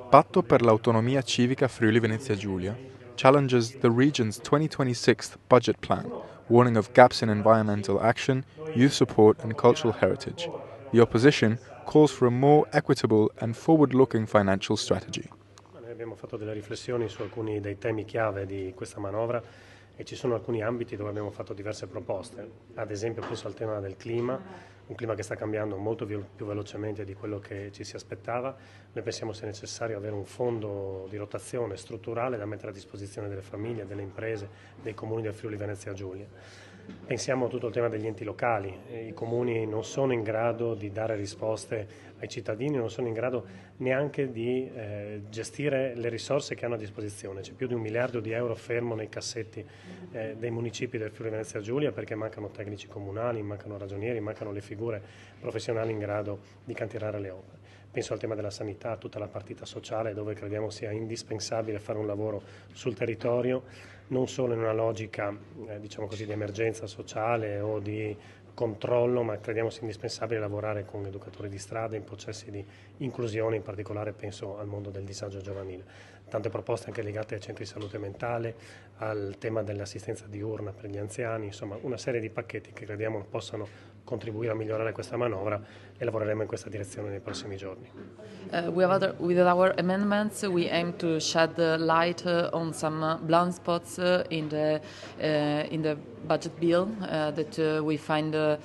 Patto per l'autonomia civica Friuli Venezia Giulia challenges the region's 2026 budget plan, warning of gaps in environmental action, youth support and cultural heritage. The opposition calls for a more equitable and forward-looking financial strategy. Noi abbiamo fatto delle riflessioni su alcuni dei temi chiave di questa manovra e ci sono alcuni ambiti dove abbiamo fatto diverse proposte. Ad esempio penso al tema del clima, un clima che sta cambiando molto più velocemente di quello che ci si aspettava. Noi pensiamo sia necessario avere un fondo di rotazione strutturale da mettere a disposizione delle famiglie, delle imprese, dei comuni del Friuli Venezia Giulia. Pensiamo a tutto il tema degli enti locali. I comuni non sono in grado di dare risposte ai cittadini, non sono in grado neanche di gestire le risorse che hanno a disposizione. C'è più di 1 miliardo di euro fermo nei cassetti dei municipi del Friuli Venezia Giulia perché mancano tecnici comunali, mancano ragionieri, mancano le figure professionali in grado di cantierare le opere. Penso al tema della sanità, tutta la partita sociale dove crediamo sia indispensabile fare un lavoro sul territorio, non solo in una logica diciamo così, di emergenza sociale o di controllo, ma crediamo sia indispensabile lavorare con educatori di strada in processi di inclusione, in particolare penso al mondo del disagio giovanile. Tante proposte anche legate ai centri di salute mentale, al tema dell'assistenza diurna per gli anziani, insomma una serie di pacchetti che crediamo possano contribuire a migliorare questa manovra e lavoreremo in questa direzione nei prossimi giorni. With our amendments, we aim to shed light on some blind spots in the budget bill that we find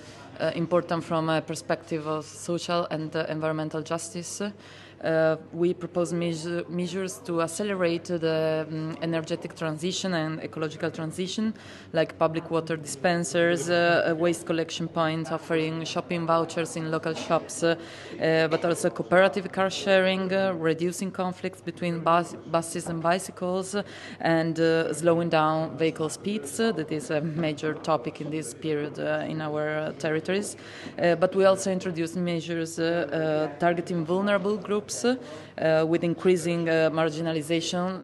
important from a perspective of social and environmental justice. We propose measures to accelerate the energetic transition and ecological transition, like public water dispensers, waste collection points offering shopping vouchers in local shops, but also cooperative car sharing, reducing conflicts between buses and bicycles, and slowing down vehicle speeds. That is a major topic in this period in our territories. But we also introduce measures targeting vulnerable groups with increasing marginalization.